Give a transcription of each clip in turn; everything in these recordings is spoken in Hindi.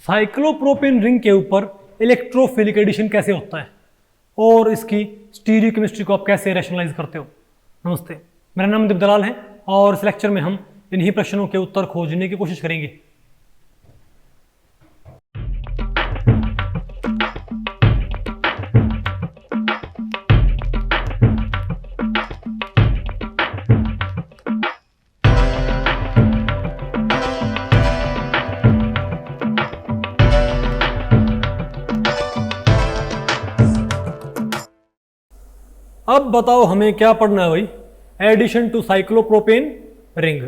साइक्लोप्रोपेन रिंग के ऊपर इलेक्ट्रोफिलिक एडिशन कैसे होता है और इसकी स्टीरियोकेमिस्ट्री को आप कैसे रैशनलाइज करते हो। नमस्ते, मेरा नाम दीप दलाल है और इस लेक्चर में हम इन्हीं प्रश्नों के उत्तर खोजने की कोशिश करेंगे। अब बताओ हमें क्या पढ़ना है भाई, एडिशन टू साइक्लोप्रोपेन रिंग।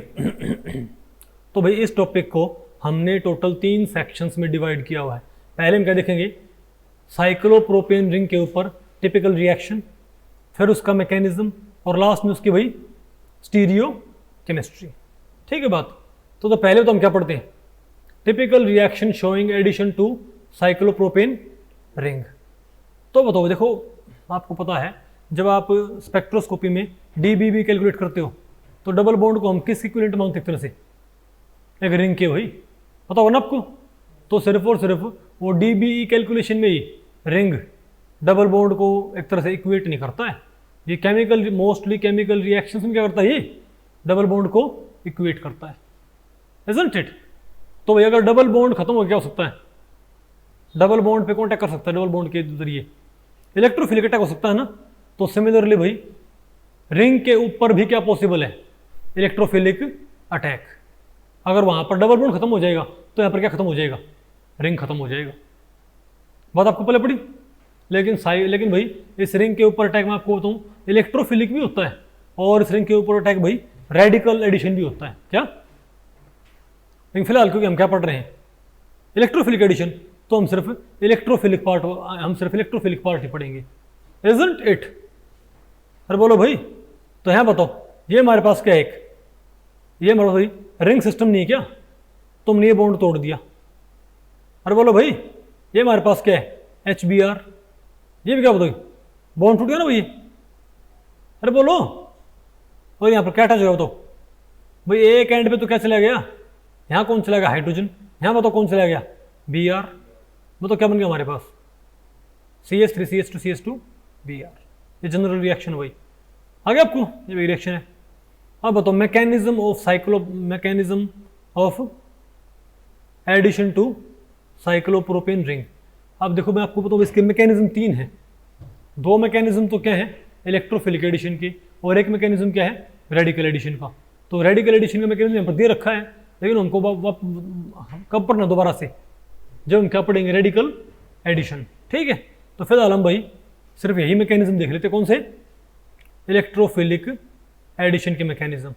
तो भाई इस टॉपिक को हमने टोटल 3 सेक्शंस में डिवाइड किया हुआ है। पहले हम क्या देखेंगे, साइक्लोप्रोपेन रिंग के ऊपर टिपिकल रिएक्शन, फिर उसका मैकेनिज्म और लास्ट में उसकी भाई स्टीरियो केमिस्ट्री। ठीक है बात। तो पहले तो हम क्या पढ़ते हैं, typical reaction showing addition to cyclopropane ring. तो बताओ, देखो आपको पता है जब आप स्पेक्ट्रोस्कोपी में डीबीबी कैलकुलेट करते हो तो डबल बॉन्ड को हम किस इक्विवेलेंट मांगते एक तरह से, एक रिंग के भाई, पता हो ना आपको। तो सिर्फ और सिर्फ वो डीबीई कैलकुलेशन में ही रिंग डबल बॉन्ड को एक तरह से इक्वेट नहीं करता है। ये केमिकल, मोस्टली केमिकल रिएक्शंस में क्या करता है, ये डबल बॉन्ड को इक्वेट करता है, इजंट इट। तो भाई अगर डबल बॉन्ड खत्म हो, क्या हो सकता है, डबल बॉन्ड पे कौन अटैक कर सकता है, डबल बॉन्ड के जरिए इलेक्ट्रोफिलिक अटैक हो सकता है ना। तो सिमिलरली भाई रिंग के ऊपर भी क्या पॉसिबल है, इलेक्ट्रोफिलिक अटैक। अगर वहां पर डबल बॉन्ड खत्म हो जाएगा तो यहां पर क्या खत्म हो जाएगा, रिंग खत्म हो जाएगा। बात आपको पहले पड़ी। लेकिन भाई इस रिंग के ऊपर अटैक में आपको बताऊं इलेक्ट्रोफिलिक भी होता है और इस रिंग के ऊपर अटैक भाई रेडिकल एडिशन भी होता है। क्या, लेकिन फिलहाल क्योंकि हम क्या पढ़ रहे हैं, इलेक्ट्रोफिलिक एडिशन, तो हम सिर्फ इलेक्ट्रोफिलिक पार्ट ही पढ़ेंगे, इजंट इट। अरे बोलो भाई, तो यहां बताओ ये हमारे पास क्या है, ये हमारे भाई रिंग सिस्टम नहीं है क्या, तुमने ये बॉन्ड तोड़ दिया। अरे बोलो भाई, ये हमारे पास क्या है, HBr, ये भी क्या बताओ, बॉन्ड टूट गया ना भाई। अरे बोलो, और यहां पर क्या अटैच होगा बताओ भाई, एक एंड पे तो क्या चला गया, यहां कौन चला गया, हाइड्रोजन। यहां बताओ कौन चला गया, Br। बताओ क्या बन गया हमारे पास, CH3 CH2 CH2 Br। ये जनरल रिएक्शन भाई आ गया आपको, ये भी रिएक्शन है। अब बताओ mechanism of addition to cyclopropane ring. अब देखो मैं आपको बताऊँ, इसके मैकेनिज्म 3 हैं। 2 मैकेनिज्म तो क्या है, इलेक्ट्रोफिलिक एडिशन की, और एक मैकेनिज्म क्या है, रेडिकल एडिशन का। तो रेडिकल एडिशन का मैकेनिज्म यहाँ पर दे रखा है, लेकिन हमको कब पढ़ना दोबारा से, जब हम क्या पढ़ेंगे, रेडिकल एडिशन। ठीक है, तो फिलहाल हम भाई सिर्फ यही मैकेनिज्म देख लेते, कौन से, इलेक्ट्रोफिलिक एडिशन के मैकेनिज्म।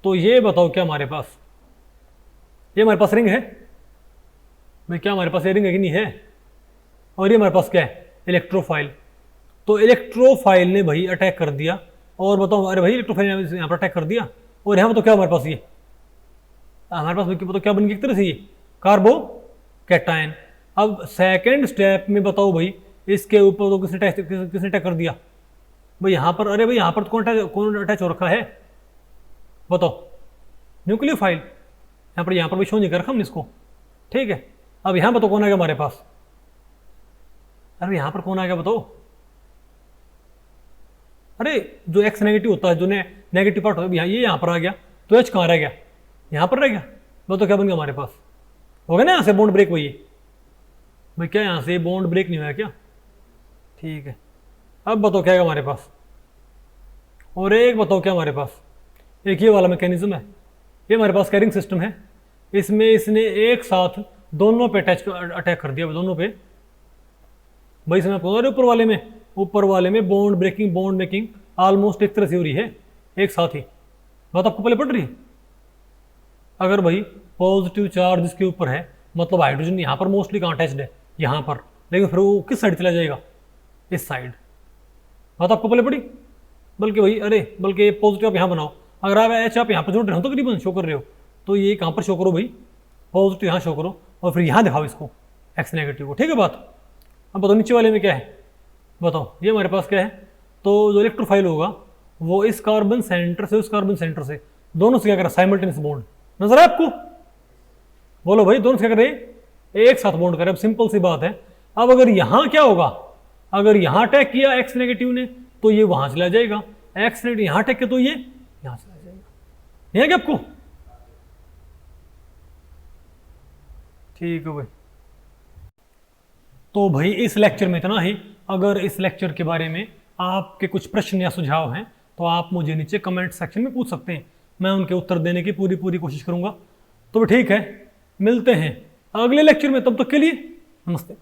तो ये बताओ क्या हमारे पास, ये हमारे पास रिंग है भाई, क्या हमारे पास ये रिंग है कि नहीं है, और ये हमारे पास क्या है, इलेक्ट्रोफाइल। तो इलेक्ट्रोफाइल ने भाई अटैक कर दिया, और बताओ, अरे भाई इलेक्ट्रोफाइल ने यहाँ पर अटैक कर दिया, और यहाँ पर तो क्या हमारे पास, ये हमारे पास तो क्या बन गया एक तरह से, ये कार्बोकैटायन। अब सेकेंड स्टेप में बताओ भाई, इसके ऊपर तो किसने अटैक कर दिया भाई, यहाँ पर। अरे भाई यहाँ पर तो कौन अटैच हो रखा है, बताओ, न्यूक्लियोफाइल। यहाँ पर भी शो नहीं कर रखा हमने इसको। ठीक है, अब यहाँ बताओ कौन आ गया हमारे पास, अरे यहाँ पर कौन आ गया बताओ, अरे जो X नेगेटिव होता है, जो नेगेटिव पार्ट होता है, ये यहाँ पर आ गया, तो H कहाँ रह गया, यहाँ पर रह गया। बताओ क्या बन गया हमारे पास, हो गया ना यहाँ से बॉन्ड ब्रेक भाई क्या यहाँ से बॉन्ड ब्रेक नहीं हुआ क्या। ठीक है, अब बताओ क्या है हमारे पास, और एक बताओ क्या हमारे पास, एक ये वाला मैकेनिज्म है, ये हमारे पास कैरिंग सिस्टम है, इसमें इसने एक साथ दोनों पे अटैक कर दिया, दोनों पे भाई। इसमें आपको ऊपर वाले में बॉन्ड मेकिंग ऑलमोस्ट एक तरह से हो रही है एक साथ ही। बात आपको पहले पड़ रही है। अगर भाई पॉजिटिव चार्ज इसके ऊपर है, मतलब हाइड्रोजन यहाँ पर मोस्टली कहाँ अटैच्ड है, यहाँ पर, लेकिन फिर वो किस साइड चला जाएगा, इस साइड। बात आपको पहले पड़ी। बल्कि पॉजिटिव आप यहाँ बनाओ, अगर आप H आप यहाँ पर जोड़ रहे हो तो करीबन शो कर रहे हो, तो ये कहाँ पर शो करो भाई, पॉजिटिव यहाँ शो करो, और फिर यहाँ दिखाओ इसको X नेगेटिव को। ठीक है बात। अब बताओ नीचे वाले में क्या है, बताओ ये हमारे पास क्या है, तो जो इलेक्ट्रोफाइल होगा वो इस कार्बन सेंटर से उस कार्बन सेंटर से दोनों से क्या कर रहा है, साइमल्टेनियस बॉन्ड। नजर है आपको, बोलो भाई, दोनों से क्या कर रहे हैं, एक साथ बॉन्ड करें। अब सिंपल सी बात है, अब अगर यहां क्या होगा, अगर यहां अटैक किया एक्स नेगेटिव ने तो ये वहां चला जाएगा, एक्स नेगेटिव यहां अटैक किया तो ये यहां चला जाएगा। नहीं है क्या आपको? ठीक है भाई। तो भाई इस लेक्चर में इतना ही। अगर इस लेक्चर के बारे में आपके कुछ प्रश्न या सुझाव हैं तो आप मुझे नीचे कमेंट सेक्शन में पूछ सकते हैं, मैं उनके उत्तर देने की पूरी कोशिश करूंगा। तो ठीक है, मिलते हैं अगले लेक्चर में, तब तक के लिए नमस्ते।